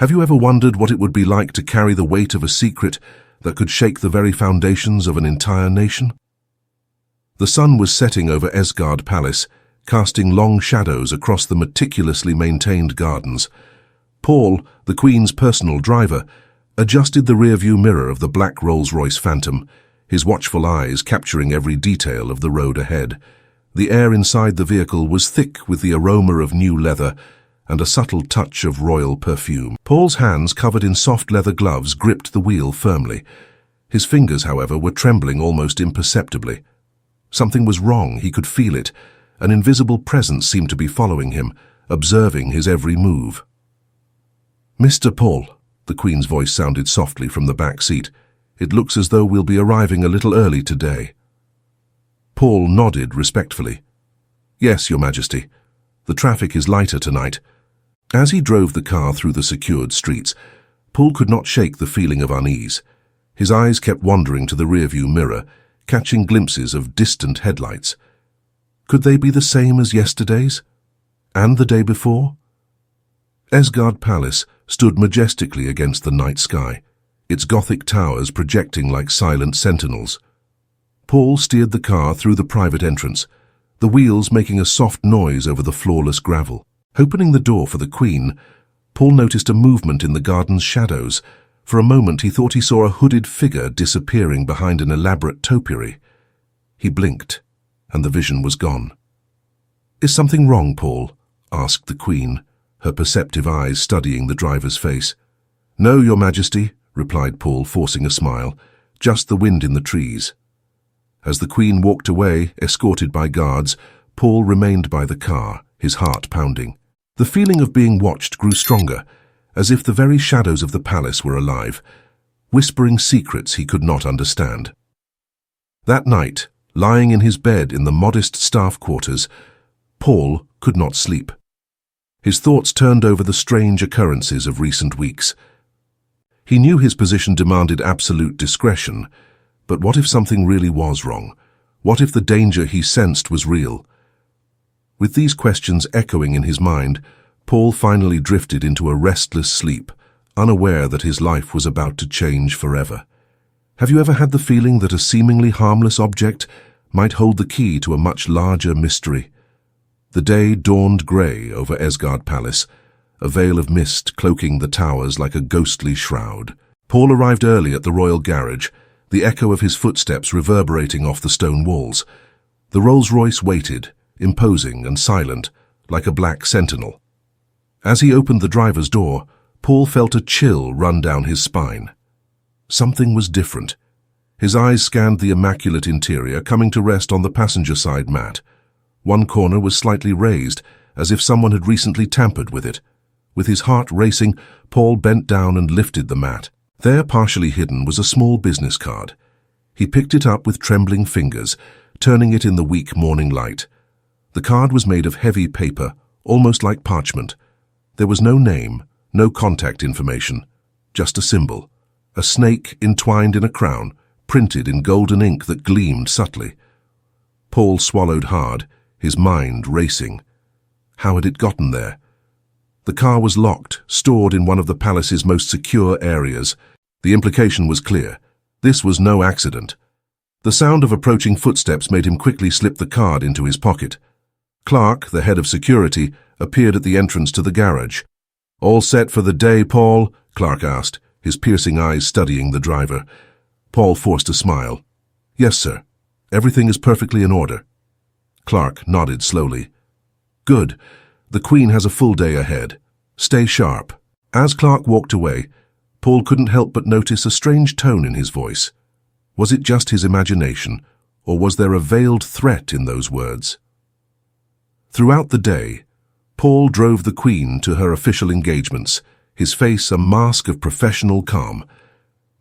Have you ever wondered what it would be like to carry the weight of a secret that could shake the very foundations of an entire nation? The sun was setting over Esgard Palace, casting long shadows across the meticulously maintained gardens. Paul, the Queen's personal driver, adjusted the rearview mirror of the black Rolls-Royce Phantom, his watchful eyes capturing every detail of the road ahead. The air inside the vehicle was thick with the aroma of new leather and a subtle touch of royal perfume. Paul's hands, covered in soft leather gloves, gripped the wheel firmly. His fingers, however, were trembling almost imperceptibly. Something was wrong, he could feel it. An invisible presence seemed to be following him, observing his every move. "Mr. Paul," the Queen's voice sounded softly from the back seat, "it looks as though we'll be arriving a little early today." Paul nodded respectfully. "Yes, Your Majesty. The traffic is lighter tonight." As he drove the car through the secured streets, Paul could not shake the feeling of unease. His eyes kept wandering to the rearview mirror, catching glimpses of distant headlights. Could they be the same as yesterday's? And the day before? Esgard Palace stood majestically against the night sky, its Gothic towers projecting like silent sentinels. Paul steered the car through the private entrance, the wheels making a soft noise over the floorless gravel. Opening the door for the Queen, Paul noticed a movement in the garden's shadows. For a moment he thought he saw a hooded figure disappearing behind an elaborate topiary. He blinked, and the vision was gone. "Is something wrong, Paul?" asked the Queen, her perceptive eyes studying the driver's face. "No, Your Majesty," replied Paul, forcing a smile. "Just the wind in the trees." As the Queen walked away, escorted by guards, Paul remained by the car, his heart pounding. The feeling of being watched grew stronger, as if the very shadows of the palace were alive, whispering secrets he could not understand. That night, lying in his bed in the modest staff quarters, Paul could not sleep. His thoughts turned over the strange occurrences of recent weeks. He knew his position demanded absolute discretion, but what if something really was wrong? What if the danger he sensed was real? With these questions echoing in his mind, Paul finally drifted into a restless sleep, unaware that his life was about to change forever. Have you ever had the feeling that a seemingly harmless object might hold the key to a much larger mystery? The day dawned grey over Esgard Palace, a veil of mist cloaking the towers like a ghostly shroud. Paul arrived early at the royal garage, the echo of his footsteps reverberating off the stone walls. The Rolls-Royce waited, imposing and silent, like a black sentinel. As he opened the driver's door, Paul felt a chill run down his spine. Something was different. His eyes scanned the immaculate interior, coming to rest on the passenger side mat. One corner was slightly raised, as if someone had recently tampered with it. With his heart racing, Paul bent down and lifted the mat. There, partially hidden, was a small business card. He picked it up with trembling fingers, turning it in the weak morning light. The card was made of heavy paper, almost like parchment. There was no name, no contact information, just a symbol, a snake entwined in a crown, printed in golden ink that gleamed subtly. Paul swallowed hard, his mind racing. How had it gotten there? The car was locked, stored in one of the palace's most secure areas. The implication was clear. This was no accident. The sound of approaching footsteps made him quickly slip the card into his pocket. Clark, the head of security, appeared at the entrance to the garage. "All set for the day, Paul?" Clark asked, his piercing eyes studying the driver. Paul forced a smile. "Yes, sir. Everything is perfectly in order." Clark nodded slowly. "Good. The Queen has a full day ahead. Stay sharp." As Clark walked away, Paul couldn't help but notice a strange tone in his voice. Was it just his imagination, or was there a veiled threat in those words? Throughout the day, Paul drove the Queen to her official engagements, his face a mask of professional calm.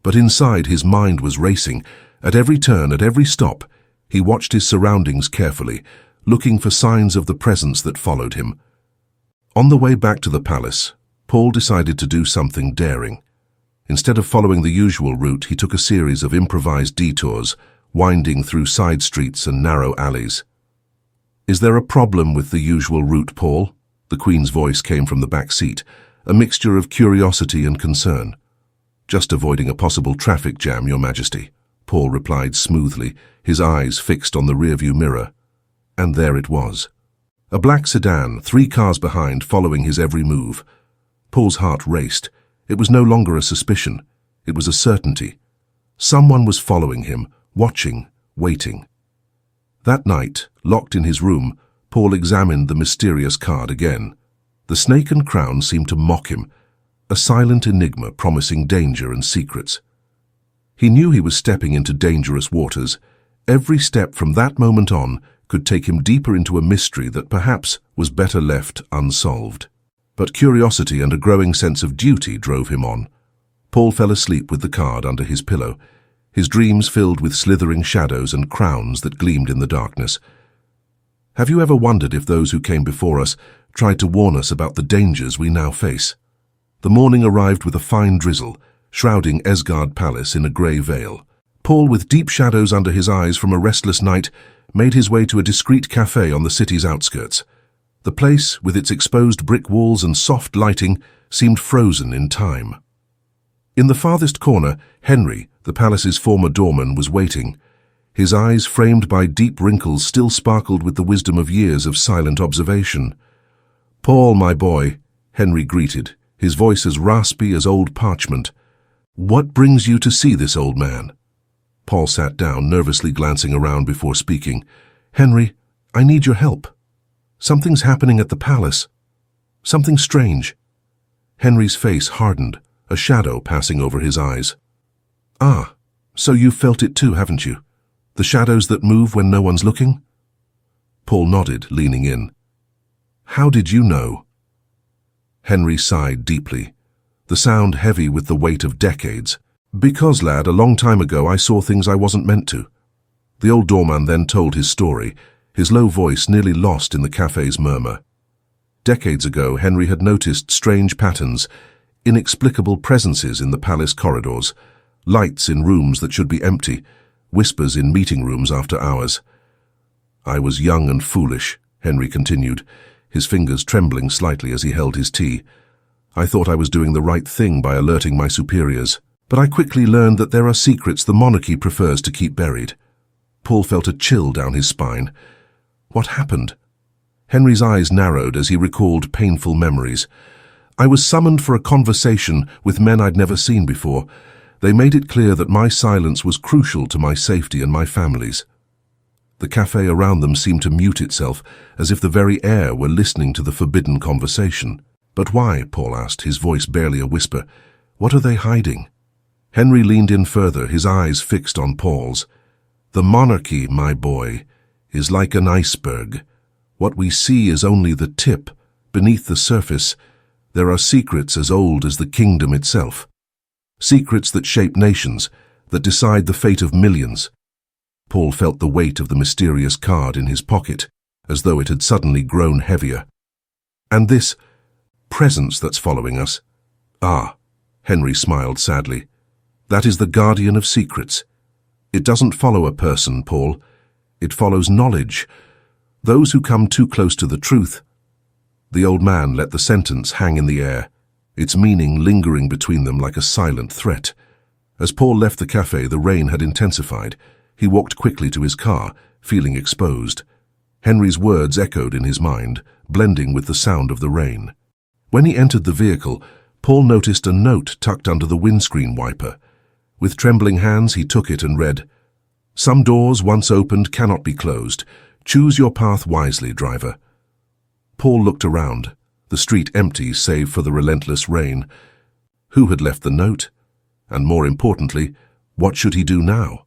But inside his mind was racing. At every turn, at every stop, he watched his surroundings carefully, looking for signs of the presence that followed him. On the way back to the palace, Paul decided to do something daring. Instead of following the usual route, he took a series of improvised detours, winding through side streets and narrow alleys. "Is there a problem with the usual route, Paul?" The Queen's voice came from the back seat, a mixture of curiosity and concern. "Just avoiding a possible traffic jam, Your Majesty," Paul replied smoothly, his eyes fixed on the rearview mirror. And there it was. A black sedan, 3 cars behind, following his every move. Paul's heart raced. It was no longer a suspicion. It was a certainty. Someone was following him, watching, waiting. That night, locked in his room, Paul examined the mysterious card again. The snake and crown seemed to mock him, a silent enigma promising danger and secrets. He knew he was stepping into dangerous waters. Every step from that moment on could take him deeper into a mystery that perhaps was better left unsolved. But curiosity and a growing sense of duty drove him on. Paul fell asleep with the card under his pillow, his dreams filled with slithering shadows and crowns that gleamed in the darkness. Have you ever wondered if those who came before us tried to warn us about the dangers we now face? The morning arrived with a fine drizzle, shrouding Esgard Palace in a grey veil. Paul, with deep shadows under his eyes from a restless night, made his way to a discreet cafe on the city's outskirts. The place, with its exposed brick walls and soft lighting, seemed frozen in time. In the farthest corner, Henry, the palace's former doorman, was waiting. His eyes, framed by deep wrinkles, still sparkled with the wisdom of years of silent observation. "Paul, my boy," Henry greeted, his voice as raspy as old parchment. "What brings you to see this old man?" Paul sat down, nervously glancing around before speaking. "Henry, I need your help. Something's happening at the palace. Something strange." Henry's face hardened, a shadow passing over his eyes. "Ah, so you've felt it too, haven't you? The shadows that move when no one's looking?" Paul nodded, leaning in. "How did you know?" Henry sighed deeply, the sound heavy with the weight of decades. "Because, lad, a long time ago I saw things I wasn't meant to." The old doorman then told his story, his low voice nearly lost in the cafe's murmur. Decades ago, Henry had noticed strange patterns, inexplicable presences in the palace corridors, lights in rooms that should be empty, whispers in meeting rooms after hours. "I was young and foolish," Henry continued, his fingers trembling slightly as he held his tea. "I thought I was doing the right thing by alerting my superiors. But I quickly learned that there are secrets the monarchy prefers to keep buried." Paul felt a chill down his spine. What happened? Henry's eyes narrowed as he recalled painful memories. "I was summoned for a conversation with men I'd never seen before. They made it clear that my silence was crucial to my safety and my family's." The cafe around them seemed to mute itself, as if the very air were listening to the forbidden conversation. "But why?" Paul asked, his voice barely a whisper. "What are they hiding?" Henry leaned in further, his eyes fixed on Paul's. "The monarchy, my boy, is like an iceberg. What we see is only the tip. Beneath the surface, there are secrets as old as the kingdom itself. Secrets that shape nations, that decide the fate of millions." Paul felt the weight of the mysterious card in his pocket, as though it had suddenly grown heavier. "And this presence that's following us?" "Ah," Henry smiled sadly. "That is the guardian of secrets. It doesn't follow a person, Paul. It follows knowledge. Those who come too close to the truth." The old man let the sentence hang in the air, its meaning lingering between them like a silent threat. As Paul left the cafe, the rain had intensified. He walked quickly to his car, feeling exposed. Henry's words echoed in his mind, blending with the sound of the rain. When he entered the vehicle, Paul noticed a note tucked under the windscreen wiper. With trembling hands, he took it and read, "Some doors once opened cannot be closed. Choose your path wisely, driver." Paul looked around, the street empty save for the relentless rain. Who had left the note? And more importantly, what should he do now?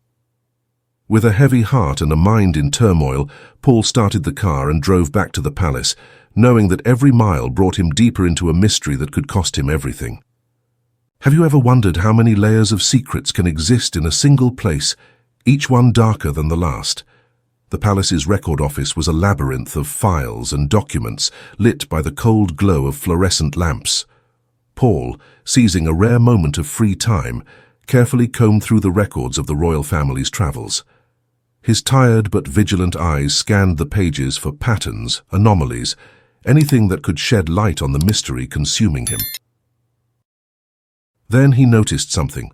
With a heavy heart and a mind in turmoil, Paul started the car and drove back to the palace, knowing that every mile brought him deeper into a mystery that could cost him everything. Have you ever wondered how many layers of secrets can exist in a single place, each one darker than the last? The palace's record office was a labyrinth of files and documents lit by the cold glow of fluorescent lamps. Paul, seizing a rare moment of free time, carefully combed through the records of the royal family's travels. His tired but vigilant eyes scanned the pages for patterns, anomalies, anything that could shed light on the mystery consuming him. Then he noticed something.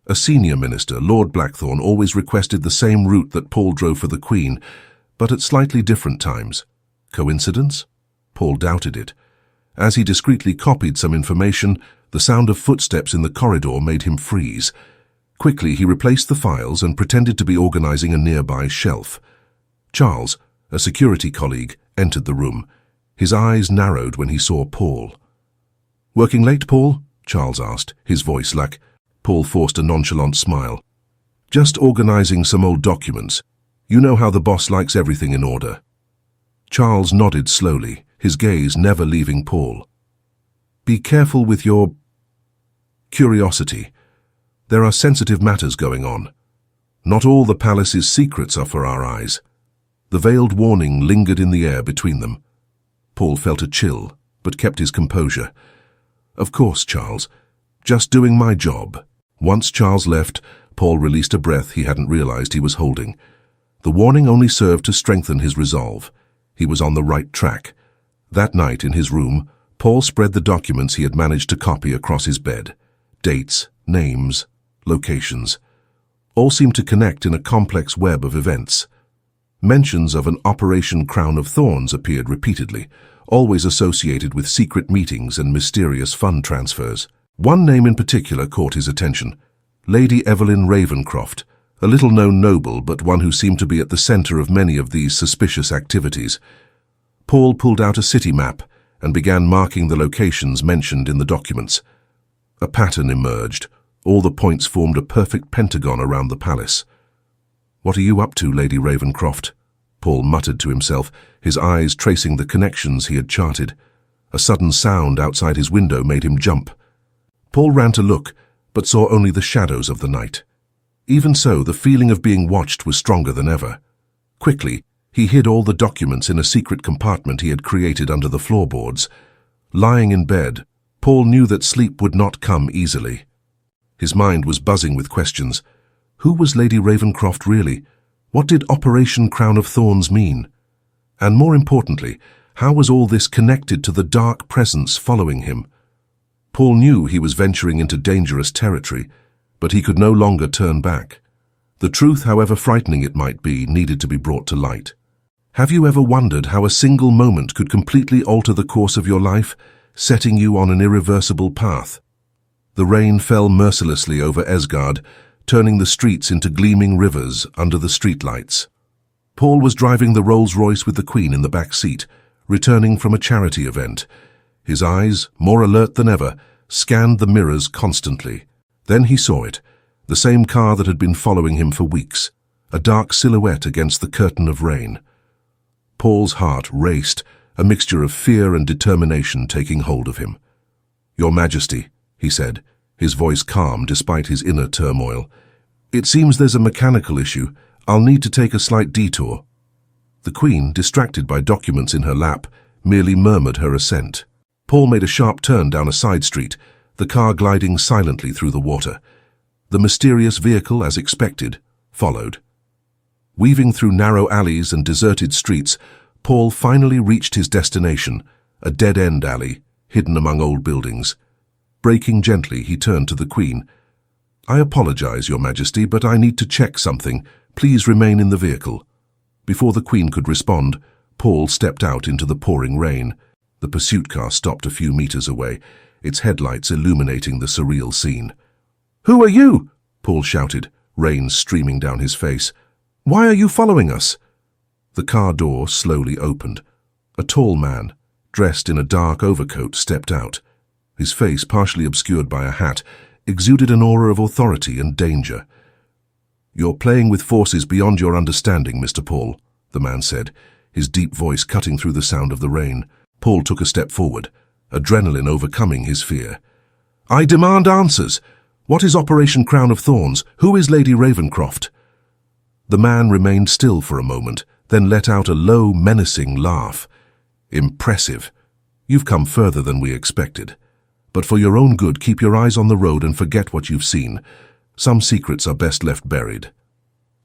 A senior minister, Lord Blackthorne, always requested the same route that Paul drove for the Queen, but at slightly different times. Coincidence? Paul doubted it. As he discreetly copied some information, the sound of footsteps in the corridor made him freeze. Quickly, he replaced the files and pretended to be organizing a nearby shelf. Charles, a security colleague, entered the room. His eyes narrowed when he saw Paul. "Working late, Paul?" Charles asked, his voice lack. Paul forced a nonchalant smile. "Just organizing some old documents. You know how the boss likes everything in order." Charles nodded slowly, his gaze never leaving Paul. "Be careful with your curiosity. There are sensitive matters going on. Not all the palace's secrets are for our eyes." The veiled warning lingered in the air between them. Paul felt a chill, but kept his composure. "Of course, Charles. Just doing my job." Once Charles left, Paul released a breath he hadn't realized he was holding. The warning only served to strengthen his resolve. He was on the right track. That night in his room, Paul spread the documents he had managed to copy across his bed. Dates, names, locations. All seemed to connect in a complex web of events. Mentions of an Operation Crown of Thorns appeared repeatedly, always associated with secret meetings and mysterious fund transfers. One name in particular caught his attention: Lady Evelyn Ravenscroft, a little-known noble but one who seemed to be at the center of many of these suspicious activities. Paul pulled out a city map and began marking the locations mentioned in the documents. A pattern emerged. All the points formed a perfect pentagon around the palace. "What are you up to, Lady Ravenscroft?" Paul muttered to himself, his eyes tracing the connections he had charted. A sudden sound outside his window made him jump. Paul ran to look, but saw only the shadows of the night. Even so, the feeling of being watched was stronger than ever. Quickly, he hid all the documents in a secret compartment he had created under the floorboards. Lying in bed, Paul knew that sleep would not come easily. His mind was buzzing with questions. Who was Lady Ravenscroft really? What did Operation Crown of Thorns mean? And more importantly, how was all this connected to the dark presence following him? Paul knew he was venturing into dangerous territory, but he could no longer turn back. The truth, however frightening it might be, needed to be brought to light. Have you ever wondered how a single moment could completely alter the course of your life, setting you on an irreversible path? The rain fell mercilessly over Esgard, turning the streets into gleaming rivers under the streetlights. Paul was driving the Rolls-Royce with the Queen in the back seat, returning from a charity event. His eyes, more alert than ever, scanned the mirrors constantly. Then he saw it, the same car that had been following him for weeks, a dark silhouette against the curtain of rain. Paul's heart raced, a mixture of fear and determination taking hold of him. "Your Majesty," he said, his voice calm despite his inner turmoil. "It seems there's a mechanical issue. I'll need to take a slight detour." The Queen, distracted by documents in her lap, merely murmured her assent. Paul made a sharp turn down a side street, the car gliding silently through the water. The mysterious vehicle, as expected, followed. Weaving through narrow alleys and deserted streets, Paul finally reached his destination, a dead-end alley, hidden among old buildings. Braking gently, he turned to the Queen. "I apologize, Your Majesty, but I need to check something. Please remain in the vehicle." Before the Queen could respond, Paul stepped out into the pouring rain. The pursuit car stopped a few meters away, its headlights illuminating the surreal scene. "Who are you?" Paul shouted, rain streaming down his face. "Why are you following us?" The car door slowly opened. A tall man, dressed in a dark overcoat, stepped out. His face, partially obscured by a hat, exuded an aura of authority and danger. "You're playing with forces beyond your understanding, Mr. Paul," the man said, his deep voice cutting through the sound of the rain. Paul took a step forward, adrenaline overcoming his fear. "I demand answers. What is Operation Crown of Thorns? Who is Lady Ravenscroft?" The man remained still for a moment, then let out a low, menacing laugh. "Impressive. You've come further than we expected. But for your own good, keep your eyes on the road and forget what you've seen. Some secrets are best left buried."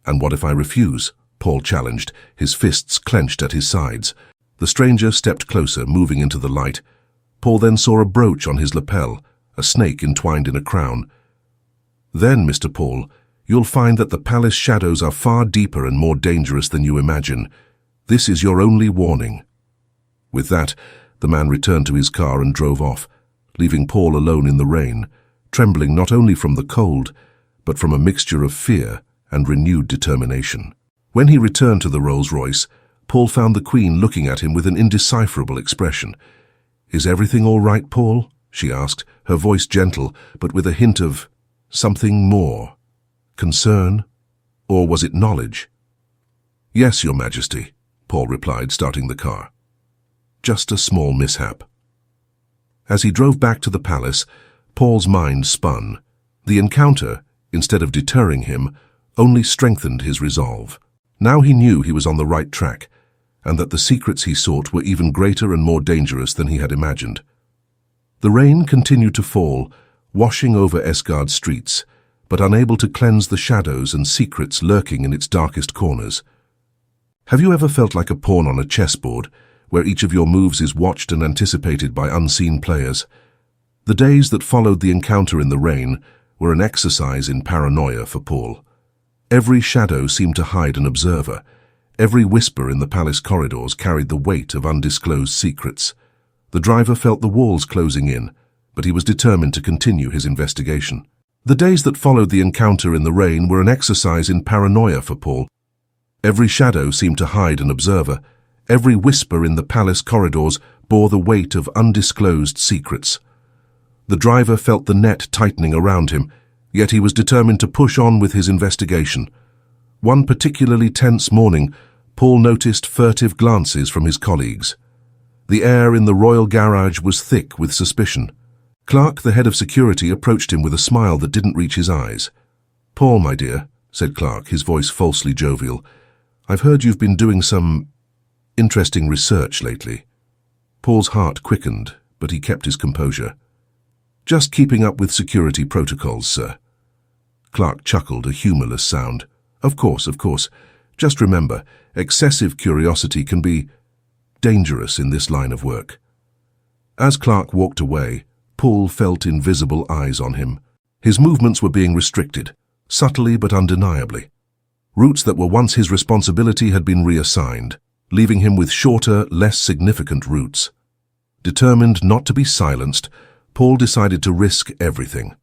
"And what if I refuse?" Paul challenged, his fists clenched at his sides. The stranger stepped closer, moving into the light. Paul then saw a brooch on his lapel, a snake entwined in a crown. Then, Mr. Paul, you'll find that the palace shadows are far deeper and more dangerous than you imagine. This is your only warning." With that, the man returned to his car and drove off, leaving Paul alone in the rain, trembling not only from the cold, but from a mixture of fear and renewed determination. When he returned to the Rolls-Royce, Paul found the Queen looking at him with an indecipherable expression. "Is everything all right, Paul?" she asked, her voice gentle, but with a hint of something more. Concern? Or was it knowledge? "Yes, Your Majesty," Paul replied, starting the car. "Just a small mishap." As he drove back to the palace, Paul's mind spun. The encounter, instead of deterring him, only strengthened his resolve. Now he knew he was on the right track, and that the secrets he sought were even greater and more dangerous than he had imagined. The rain continued to fall, washing over Esgard's streets, but unable to cleanse the shadows and secrets lurking in its darkest corners. Have you ever felt like a pawn on a chessboard, where each of your moves is watched and anticipated by unseen players? The days that followed the encounter in the rain were an exercise in paranoia for Paul. Every shadow seemed to hide an observer. Every whisper in the palace corridors carried the weight of undisclosed secrets. The driver felt the walls closing in, but he was determined to continue his investigation. The days that followed the encounter in the rain were an exercise in paranoia for Paul. Every shadow seemed to hide an observer. Every whisper in the palace corridors bore the weight of undisclosed secrets. The driver felt the net tightening around him, yet he was determined to push on with his investigation. One particularly tense morning, Paul noticed furtive glances from his colleagues. The air in the royal garage was thick with suspicion. Clark, the head of security, approached him with a smile that didn't reach his eyes. "Paul, my dear," said Clark, his voice falsely jovial, "I've heard you've been doing some interesting research lately." Paul's heart quickened, but he kept his composure. "Just keeping up with security protocols, sir." Clark chuckled, a humorless sound. Of course. Just remember, excessive curiosity can be dangerous in this line of work." As Clark walked away, Paul felt invisible eyes on him. His movements were being restricted, subtly but undeniably. Routes that were once his responsibility had been reassigned, leaving him with shorter, less significant routes. Determined not to be silenced, Paul decided to risk everything.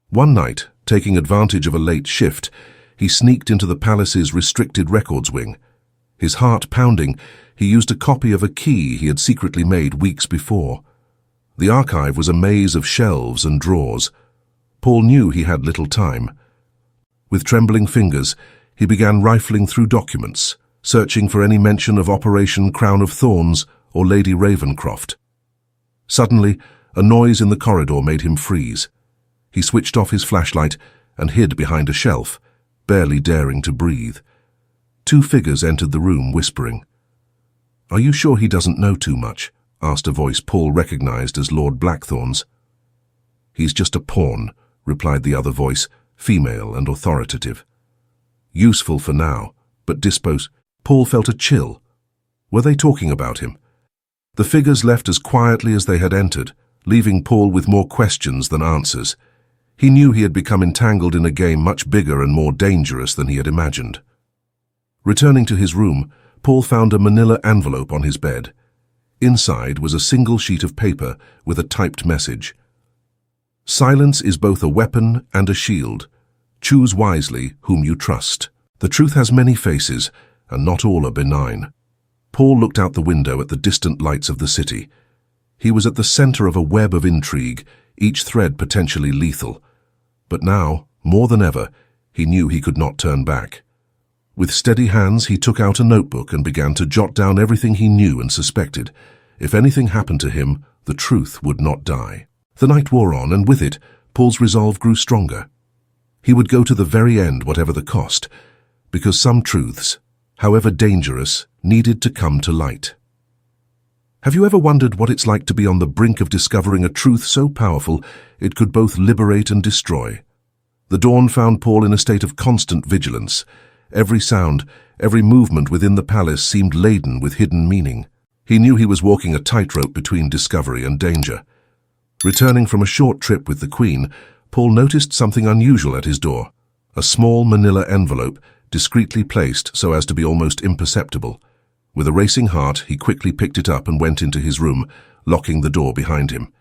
One night, taking advantage of a late shift, he sneaked into the palace's restricted records wing. His heart pounding, he used a copy of a key he had secretly made weeks before. The archive was a maze of shelves and drawers. Paul knew he had little time. With trembling fingers, he began rifling through documents, searching for any mention of Operation Crown of Thorns or Lady Ravencroft. Suddenly, a noise in the corridor made him freeze. He switched off his flashlight and hid behind a shelf, barely daring to breathe. Two figures entered the room, whispering. "Are you sure he doesn't know too much?" asked a voice Paul recognized as Lord Blackthorn's. "He's just a pawn," replied the other voice, female and authoritative. "Useful for now, but disposed." Paul felt a chill. Were they talking about him? The figures left as quietly as they had entered, leaving Paul with more questions than answers. He knew he had become entangled in a game much bigger and more dangerous than he had imagined. Returning to his room, Paul found a manila envelope on his bed. Inside was a single sheet of paper with a typed message. "Silence is both a weapon and a shield. Choose wisely whom you trust. The truth has many faces, and not all are benign." Paul looked out the window at the distant lights of the city. He was at the center of a web of intrigue, each thread potentially lethal. But now, more than ever, he knew he could not turn back. With steady hands, he took out a notebook and began to jot down everything he knew and suspected. If anything happened to him, the truth would not die. The night wore on, and with it, Paul's resolve grew stronger. He would go to the very end, whatever the cost, because some truths, however dangerous, needed to come to light. Have you ever wondered what it's like to be on the brink of discovering a truth so powerful it could both liberate and destroy? The dawn found Paul in a state of constant vigilance. Every sound, every movement within the palace seemed laden with hidden meaning. He knew he was walking a tightrope between discovery and danger. Returning from a short trip with the Queen, Paul noticed something unusual at his door. A small manila envelope, discreetly placed so as to be almost imperceptible. With a racing heart, he quickly picked it up and went into his room, locking the door behind him.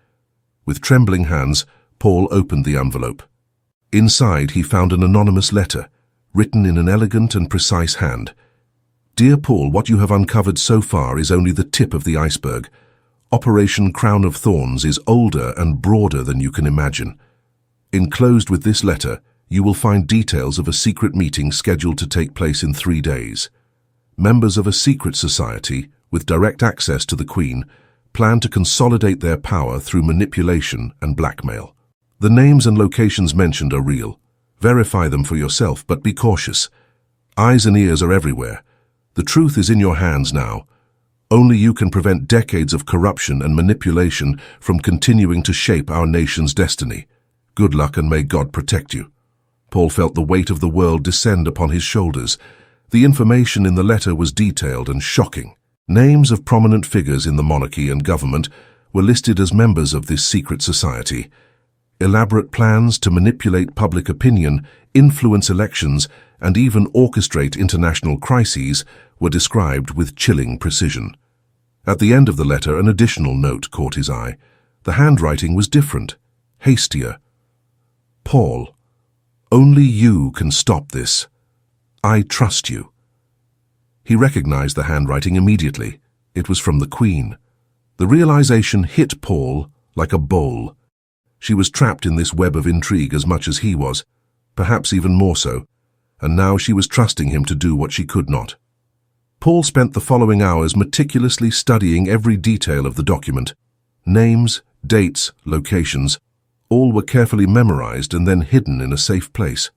With trembling hands, Paul opened the envelope. Inside, he found an anonymous letter, written in an elegant and precise hand. "Dear Paul, what you have uncovered so far is only the tip of the iceberg. Operation Crown of Thorns is older and broader than you can imagine. Enclosed with this letter, you will find details of a secret meeting scheduled to take place in 3 days. Members of a secret society, with direct access to the Queen, plan to consolidate their power through manipulation and blackmail. The names and locations mentioned are real. Verify them for yourself, but be cautious. Eyes and ears are everywhere. The truth is in your hands now. Only you can prevent decades of corruption and manipulation from continuing to shape our nation's destiny. Good luck and may God protect you." Paul felt the weight of the world descend upon his shoulders. The information in the letter was detailed and shocking. Names of prominent figures in the monarchy and government were listed as members of this secret society. Elaborate plans to manipulate public opinion, influence elections, and even orchestrate international crises were described with chilling precision. At the end of the letter, an additional note caught his eye. The handwriting was different, hastier. "Paul, only you can stop this. I trust you." He recognized the handwriting immediately. It was from the Queen. The realization hit Paul like a bowl. She was trapped in this web of intrigue as much as he was, perhaps even more so, and now she was trusting him to do what she could not. Paul spent the following hours meticulously studying every detail of the document. Names, dates, locations, all were carefully memorized and then hidden in a safe place.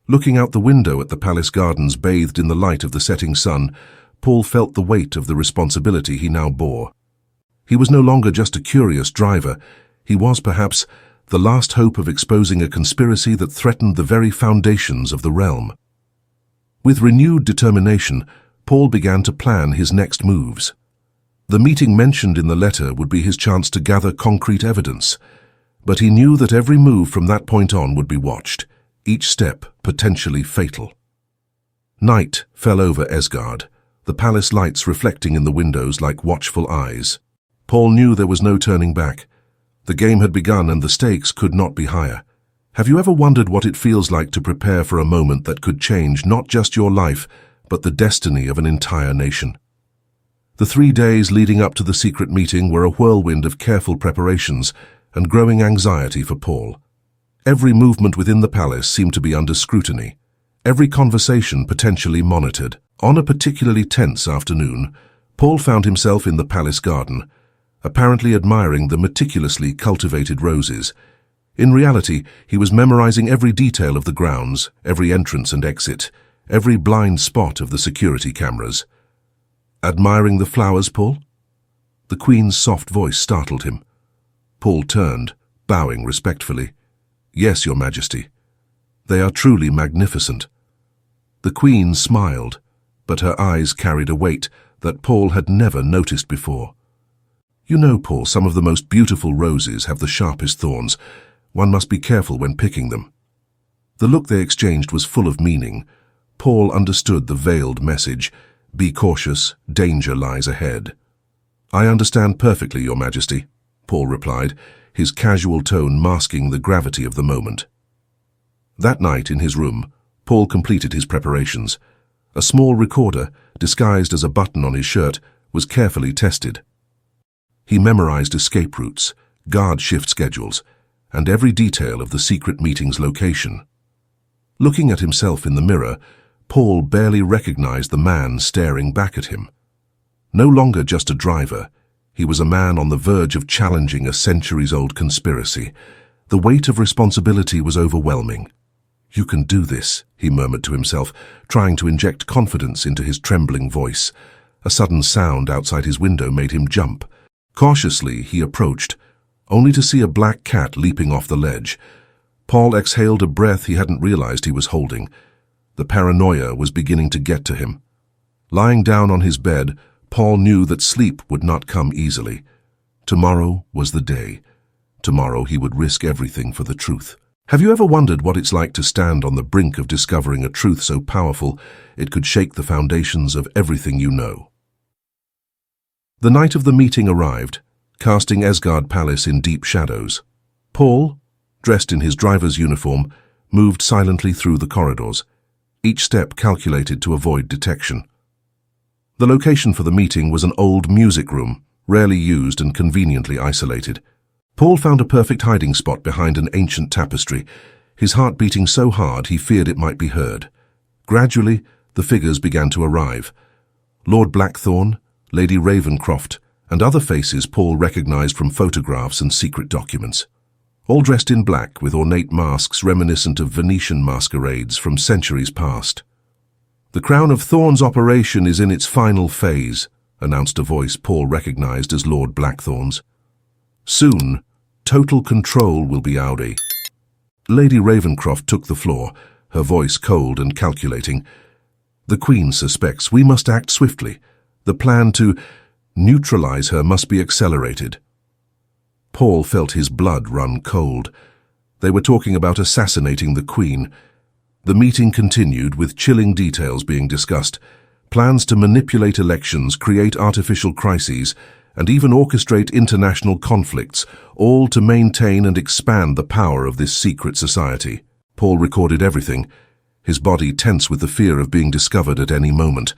Looking out the window at the palace gardens bathed in the light of the setting sun, Paul felt the weight of the responsibility he now bore. He was no longer just a curious driver. He was, perhaps, the last hope of exposing a conspiracy that threatened the very foundations of the realm. With renewed determination, Paul began to plan his next moves. The meeting mentioned in the letter would be his chance to gather concrete evidence, but he knew that every move from that point on would be watched, each step potentially fatal. Night fell over Esgard, the palace lights reflecting in the windows like watchful eyes. Paul knew there was no turning back. The game had begun and the stakes could not be higher. Have you ever wondered what it feels like to prepare for a moment that could change not just your life, but the destiny of an entire nation? The 3 days leading up to the secret meeting were a whirlwind of careful preparations and growing anxiety for Paul. Every movement within the palace seemed to be under scrutiny, every conversation potentially monitored. On a particularly tense afternoon, Paul found himself in the palace garden, apparently admiring the meticulously cultivated roses. In reality, he was memorizing every detail of the grounds, every entrance and exit, every blind spot of the security cameras. "Admiring the flowers, Paul?" The Queen's soft voice startled him. Paul turned, bowing respectfully. "Yes, Your Majesty. They are truly magnificent." The Queen smiled, but her eyes carried a weight that Paul had never noticed before. "You know, Paul, some of the most beautiful roses have the sharpest thorns. One must be careful when picking them." The look they exchanged was full of meaning. Paul understood the veiled message. Be cautious, danger lies ahead. "I understand perfectly, Your Majesty," Paul replied, his casual tone masking the gravity of the moment. That night in his room, Paul completed his preparations. A small recorder, disguised as a button on his shirt, was carefully tested. He memorized escape routes, guard shift schedules, and every detail of the secret meeting's location. Looking at himself in the mirror, Paul barely recognized the man staring back at him. No longer just a driver, he was a man on the verge of challenging a centuries-old conspiracy. The weight of responsibility was overwhelming. "You can do this," he murmured to himself, trying to inject confidence into his trembling voice. A sudden sound outside his window made him jump. Cautiously, he approached, only to see a black cat leaping off the ledge. Paul exhaled a breath he hadn't realized he was holding. The paranoia was beginning to get to him. Lying down on his bed, Paul knew that sleep would not come easily. Tomorrow was the day. Tomorrow he would risk everything for the truth. Have you ever wondered what it's like to stand on the brink of discovering a truth so powerful it could shake the foundations of everything you know? The night of the meeting arrived, casting Esgard Palace in deep shadows. Paul, dressed in his driver's uniform, moved silently through the corridors, each step calculated to avoid detection. The location for the meeting was an old music room, rarely used and conveniently isolated. Paul found a perfect hiding spot behind an ancient tapestry, his heart beating so hard he feared it might be heard. Gradually, the figures began to arrive. Lord Blackthorn, Lady Ravencroft, and other faces Paul recognized from photographs and secret documents. All dressed in black with ornate masks reminiscent of Venetian masquerades from centuries past. "The Crown of Thorns operation is in its final phase," announced a voice Paul recognized as Lord Blackthorn's. "Soon, total control will be ours." Lady Ravencroft took the floor, her voice cold and calculating. "The Queen suspects we must act swiftly. The plan to neutralize her must be accelerated." Paul felt his blood run cold. They were talking about assassinating the Queen. The meeting continued with chilling details being discussed. Plans to manipulate elections, create artificial crises, and even orchestrate international conflicts, all to maintain and expand the power of this secret society. Paul recorded everything, his body tense with the fear of being discovered at any moment.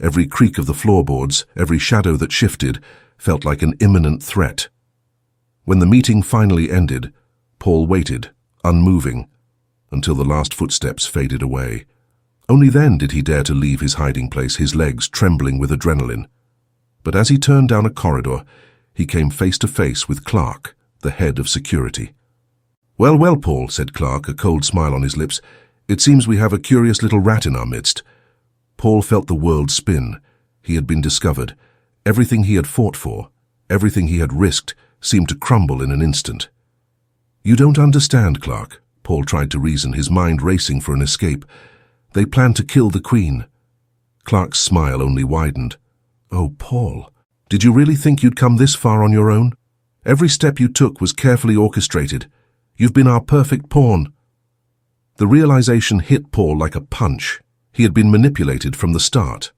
Every creak of the floorboards, every shadow that shifted, felt like an imminent threat. When the meeting finally ended, Paul waited, unmoving, until the last footsteps faded away. Only then did he dare to leave his hiding place, his legs trembling with adrenaline. But as he turned down a corridor, he came face to face with Clark, the head of security. "Well, well, Paul," said Clark, a cold smile on his lips. "It seems we have a curious little rat in our midst." Paul felt the world spin. He had been discovered. Everything he had fought for, everything he had risked, seemed to crumble in an instant. "You don't understand, Clark," Paul tried to reason, his mind racing for an escape. "They plan to kill the Queen." Clark's smile only widened. "Oh, Paul, did you really think you'd come this far on your own? Every step you took was carefully orchestrated. You've been our perfect pawn." The realization hit Paul like a punch. He had been manipulated from the start.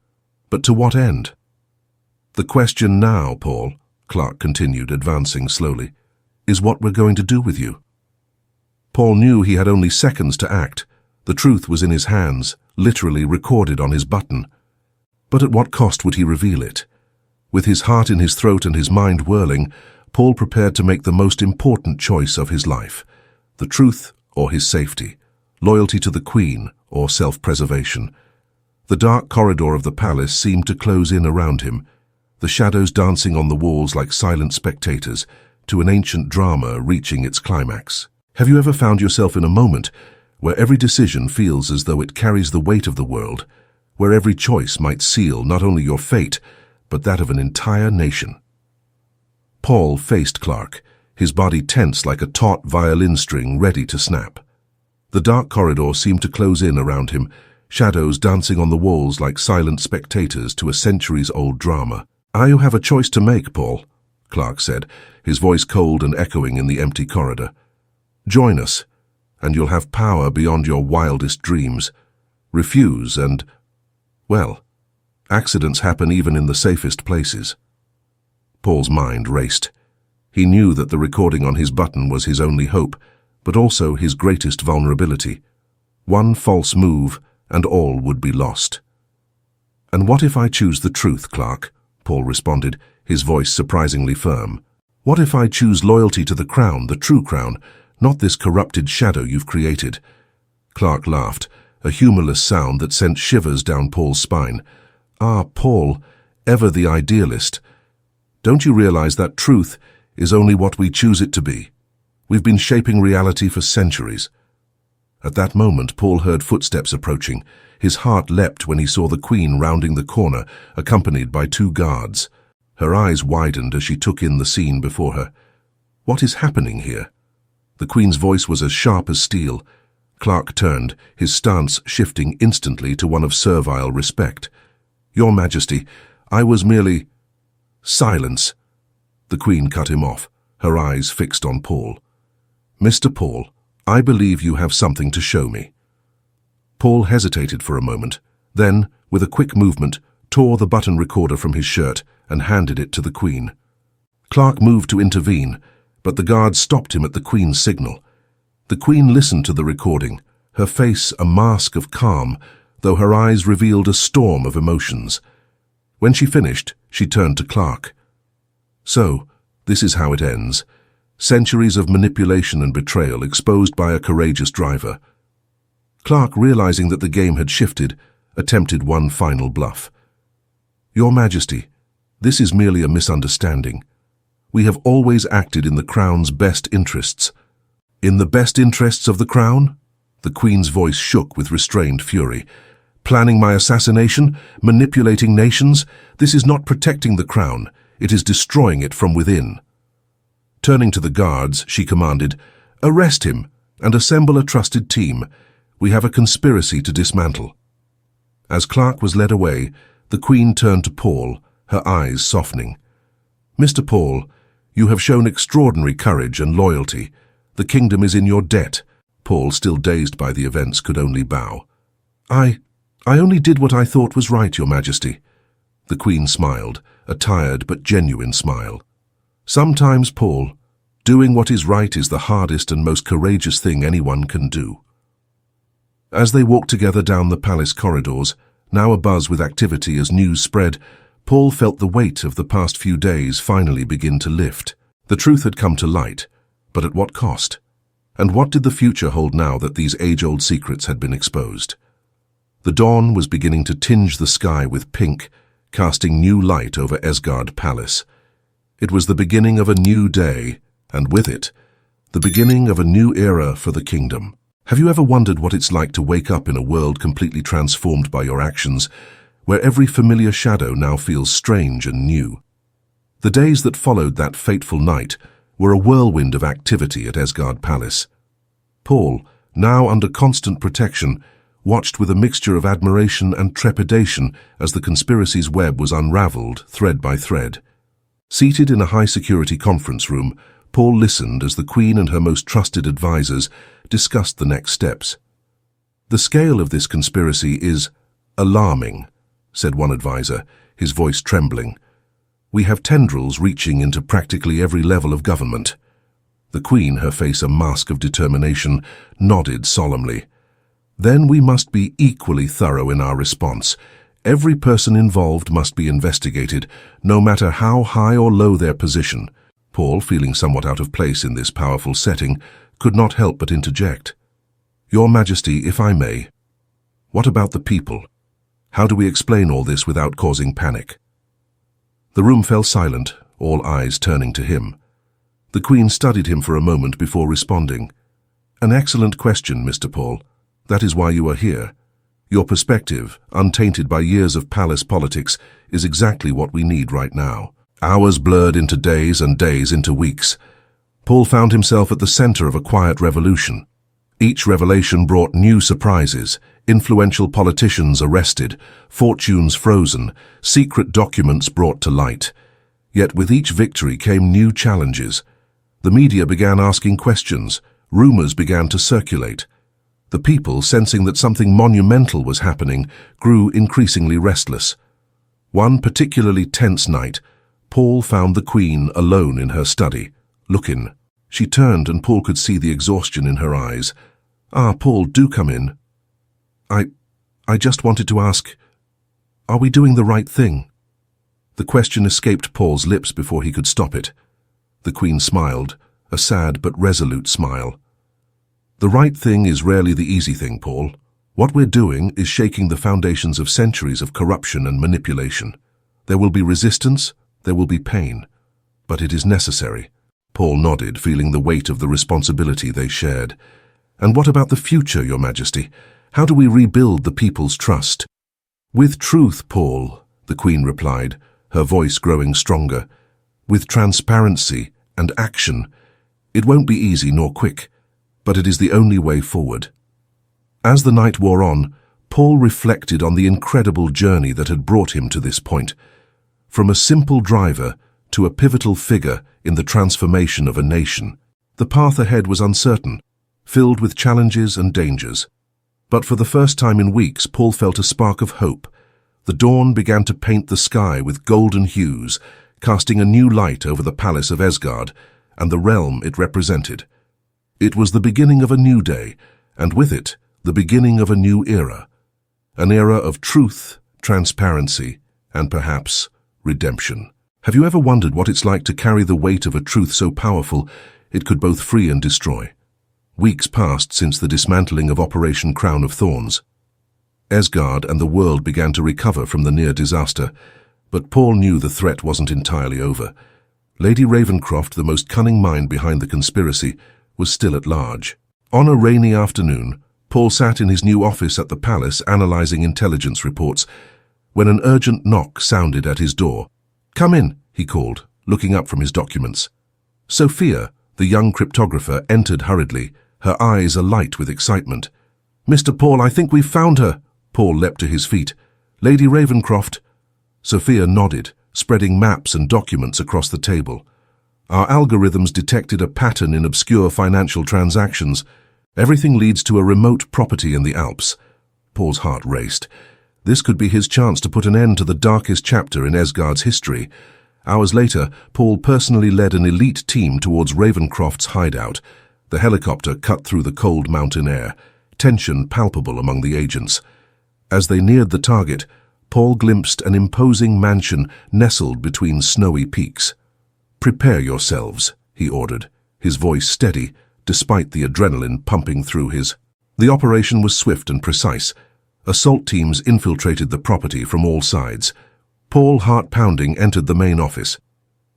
But to what end? "The question now, Paul," Clark continued, advancing slowly, "is what we're going to do with you." Paul knew he had only seconds to act. The truth was in his hands, literally recorded on his button. But at what cost would he reveal it? With his heart in his throat and his mind whirling, Paul prepared to make the most important choice of his life: the truth or his safety, loyalty to the Queen or self-preservation. The dark corridor of the palace seemed to close in around him, the shadows dancing on the walls like silent spectators, to an ancient drama reaching its climax. Have you ever found yourself in a moment where every decision feels as though it carries the weight of the world, where every choice might seal not only your fate, but that of an entire nation? Paul faced Clark, his body tense like a taut violin string ready to snap. The dark corridor seemed to close in around him, shadows dancing on the walls like silent spectators to a centuries-old drama. "You have a choice to make, Paul," Clark said, his voice cold and echoing in the empty corridor. "Join us, and you'll have power beyond your wildest dreams. Refuse and, well, accidents happen even in the safest places." Paul's mind raced. He knew that the recording on his button was his only hope, but also his greatest vulnerability. One false move, and all would be lost. "And what if I choose the truth, Clark?" Paul responded, his voice surprisingly firm. "What if I choose loyalty to the crown, the true crown, not this corrupted shadow you've created?" Clark laughed, a humorless sound that sent shivers down Paul's spine. "Ah, Paul, ever the idealist. Don't you realize that truth is only what we choose it to be? We've been shaping reality for centuries." At that moment, Paul heard footsteps approaching. His heart leapt when he saw the Queen rounding the corner, accompanied by 2 guards. Her eyes widened as she took in the scene before her. What is happening here? The Queen's voice was as sharp as steel. Clark turned, his stance shifting instantly to one of servile respect. "Your Majesty, I was merely—" "Silence!" The Queen cut him off, her eyes fixed on Paul. "Mr. Paul, I believe you have something to show me." Paul hesitated for a moment, then, with a quick movement, tore the button recorder from his shirt and handed it to the Queen. Clark moved to intervene, but the guard stopped him at the Queen's signal. The Queen listened to the recording, her face a mask of calm, though her eyes revealed a storm of emotions. When she finished, she turned to Clark. "So, this is how it ends. Centuries of manipulation and betrayal exposed by a courageous driver." Clark, realizing that the game had shifted, attempted one final bluff. "Your Majesty, this is merely a misunderstanding. We have always acted in the Crown's best interests." "In the best interests of the Crown?" The Queen's voice shook with restrained fury. "Planning my assassination? Manipulating nations? This is not protecting the Crown. It is destroying it from within." Turning to the guards, she commanded, "Arrest him and assemble a trusted team. We have a conspiracy to dismantle." As Clark was led away, the Queen turned to Paul, her eyes softening. "Mr. Paul, you have shown extraordinary courage and loyalty. The kingdom is in your debt." Paul, still dazed by the events, could only bow. I only did what I thought was right, Your Majesty." The Queen smiled, a tired but genuine smile. "Sometimes, Paul, doing what is right is the hardest and most courageous thing anyone can do." As they walked together down the palace corridors, now abuzz with activity as news spread, Paul felt the weight of the past few days finally begin to lift. The truth had come to light, but at what cost? And what did the future hold now that these age-old secrets had been exposed? The dawn was beginning to tinge the sky with pink, casting new light over Esgard Palace. It was the beginning of a new day, and with it, the beginning of a new era for the kingdom. Have you ever wondered what it's like to wake up in a world completely transformed by your actions, where every familiar shadow now feels strange and new? The days that followed that fateful night were a whirlwind of activity at Esgard Palace. Paul, now under constant protection, watched with a mixture of admiration and trepidation as the conspiracy's web was unraveled thread by thread. Seated in a high-security conference room, Paul listened as the Queen and her most trusted advisors discussed the next steps. "The scale of this conspiracy is alarming," said one advisor, his voice trembling. "We have tendrils reaching into practically every level of government." The Queen, her face a mask of determination, nodded solemnly. "Then we must be equally thorough in our response. Every person involved must be investigated, no matter how high or low their position." Paul, feeling somewhat out of place in this powerful setting, could not help but interject. "Your Majesty, if I may, what about the people? How do we explain all this without causing panic?" The room fell silent, all eyes turning to him. The Queen studied him for a moment before responding. "An excellent question, Mr. Paul. That is why you are here. Your perspective, untainted by years of palace politics, is exactly what we need right now." Hours blurred into days and days into weeks. Paul found himself at the center of a quiet revolution. Each revelation brought new surprises: influential politicians arrested, fortunes frozen, secret documents brought to light. Yet with each victory came new challenges. The media began asking questions, rumors began to circulate. The people, sensing that something monumental was happening, grew increasingly restless. One particularly tense night, Paul found the Queen alone in her study. "Look in." She turned and Paul could see the exhaustion in her eyes. "Ah, Paul, do come in. I just wanted to ask, are we doing the right thing?" The question escaped Paul's lips before he could stop it. The Queen smiled, a sad but resolute smile. "The right thing is rarely the easy thing, Paul. What we're doing is shaking the foundations of centuries of corruption and manipulation. There will be resistance, there will be pain, but it is necessary." Paul nodded, feeling the weight of the responsibility they shared. "And what about the future, Your Majesty? How do we rebuild the people's trust?" "With truth, Paul," the Queen replied, her voice growing stronger. "With transparency and action. It won't be easy nor quick, but it is the only way forward." As the night wore on, Paul reflected on the incredible journey that had brought him to this point. From a simple driver to a pivotal figure in the transformation of a nation. The path ahead was uncertain, filled with challenges and dangers. But for the first time in weeks, Paul felt a spark of hope. The dawn began to paint the sky with golden hues, casting a new light over the palace of Asgard and the realm it represented. It was the beginning of a new day, and with it, the beginning of a new era. An era of truth, transparency, and perhaps redemption. Have you ever wondered what it's like to carry the weight of a truth so powerful it could both free and destroy? Weeks passed since the dismantling of Operation Crown of Thorns. Asgard and the world began to recover from the near disaster, but Paul knew the threat wasn't entirely over. Lady Ravencroft, the most cunning mind behind the conspiracy, was still at large. On a rainy afternoon, Paul sat in his new office at the palace analyzing intelligence reports when an urgent knock sounded at his door. "Come in," he called, looking up from his documents. Sophia, the young cryptographer, entered hurriedly, her eyes alight with excitement. "Mr. Paul, I think we've found her." Paul leapt to his feet. "Lady Ravencroft." Sophia nodded, spreading maps and documents across the table. "Our algorithms detected a pattern in obscure financial transactions. Everything leads to a remote property in the Alps." Paul's heart raced. This could be his chance to put an end to the darkest chapter in Asgard's history. Hours later, Paul personally led an elite team towards Ravencroft's hideout. The helicopter cut through the cold mountain air, tension palpable among the agents. As they neared the target, Paul glimpsed an imposing mansion nestled between snowy peaks. "Prepare yourselves," he ordered, his voice steady, despite the adrenaline pumping through his. The operation was swift and precise. Assault teams infiltrated the property from all sides. Paul, heart-pounding, entered the main office.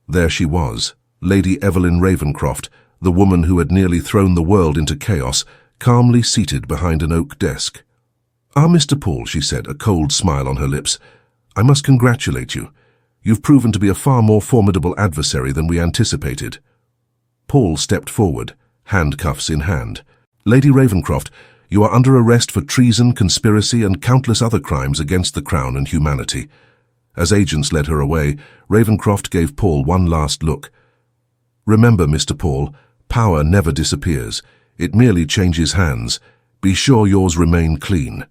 There she was, Lady Evelyn Ravencroft, the woman who had nearly thrown the world into chaos, calmly seated behind an oak desk. "Ah, Mr. Paul," she said, a cold smile on her lips, "I must congratulate you. You've proven to be a far more formidable adversary than we anticipated." Paul stepped forward, handcuffs in hand. "Lady Ravencroft, you are under arrest for treason, conspiracy, and countless other crimes against the Crown and humanity." As agents led her away, Ravencroft gave Paul one last look. "Remember, Mr. Paul, power never disappears. It merely changes hands. Be sure yours remain clean."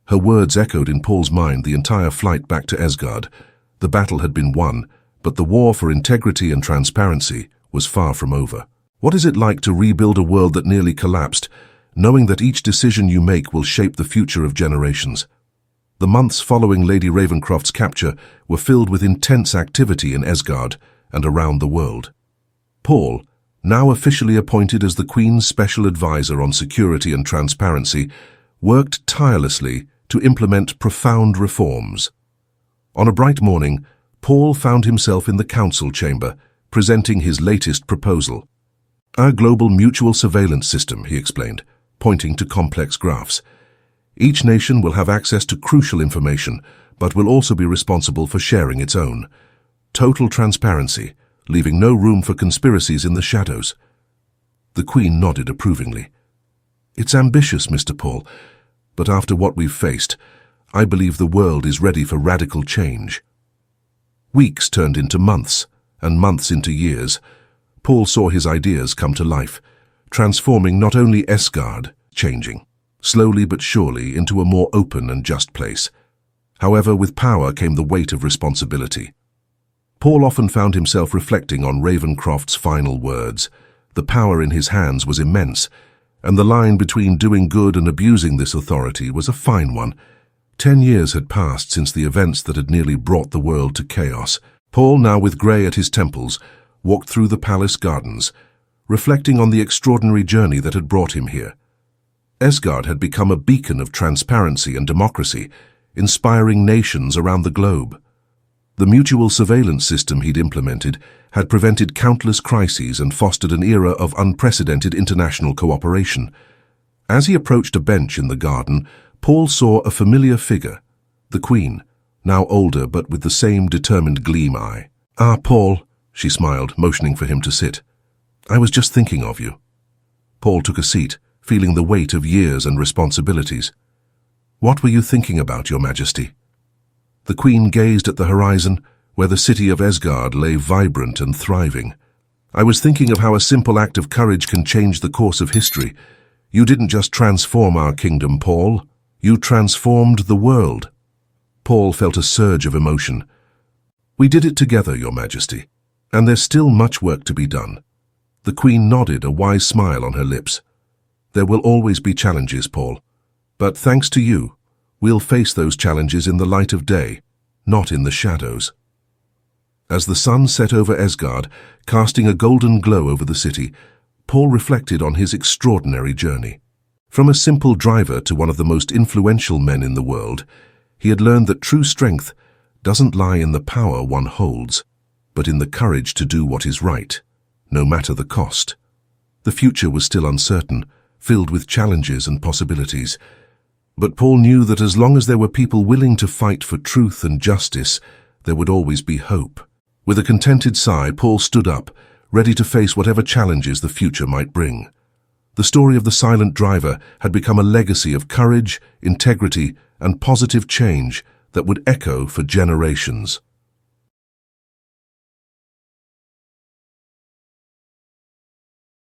Her words echoed in Paul's mind the entire flight back to Asgard. The battle had been won, but the war for integrity and transparency was far from over. What is it like to rebuild a world that nearly collapsed, knowing that each decision you make will shape the future of generations? The months following Lady Ravencroft's capture were filled with intense activity in Asgard and around the world. Paul, now officially appointed as the Queen's special advisor on security and transparency, worked tirelessly to implement profound reforms. On a bright morning, Paul found himself in the council chamber, presenting his latest proposal. "Our global mutual surveillance system," he explained, pointing to complex graphs. "Each nation will have access to crucial information, but will also be responsible for sharing its own. Total transparency, leaving no room for conspiracies in the shadows." The Queen nodded approvingly. "It's ambitious, Mr. Paul, but after what we've faced, I believe the world is ready for radical change." Weeks turned into months, and months into years. Paul saw his ideas come to life, transforming not only Asgard, changing, slowly but surely, into a more open and just place. However, with power came the weight of responsibility. Paul often found himself reflecting on Ravencroft's final words. The power in his hands was immense, and the line between doing good and abusing this authority was a fine one. 10 years had passed since the events that had nearly brought the world to chaos. Paul, now with grey at his temples, walked through the palace gardens, reflecting on the extraordinary journey that had brought him here. Asgard had become a beacon of transparency and democracy, inspiring nations around the globe. The mutual surveillance system he'd implemented had prevented countless crises and fostered an era of unprecedented international cooperation. As he approached a bench in the garden, Paul saw a familiar figure, the Queen, now older but with the same determined gleam eye. "Ah, Paul," she smiled, motioning for him to sit. "I was just thinking of you." Paul took a seat, feeling the weight of years and responsibilities. "What were you thinking about, Your Majesty?" The Queen gazed at the horizon, where the city of Esgard lay vibrant and thriving. I was thinking of how a simple act of courage can change the course of history. You didn't just transform our kingdom, Paul. You transformed the world. Paul felt a surge of emotion. We did it together, Your Majesty, and there's still much work to be done. The Queen nodded, a wise smile on her lips. There will always be challenges, Paul. But thanks to you, we'll face those challenges in the light of day, not in the shadows. As the sun set over Esgard, casting a golden glow over the city, Paul reflected on his extraordinary journey. From a simple driver to one of the most influential men in the world, he had learned that true strength doesn't lie in the power one holds, but in the courage to do what is right, no matter the cost. The future was still uncertain, filled with challenges and possibilities, but Paul knew that as long as there were people willing to fight for truth and justice, there would always be hope. With a contented sigh, Paul stood up, ready to face whatever challenges the future might bring. The story of the silent driver had become a legacy of courage, integrity, and positive change that would echo for generations.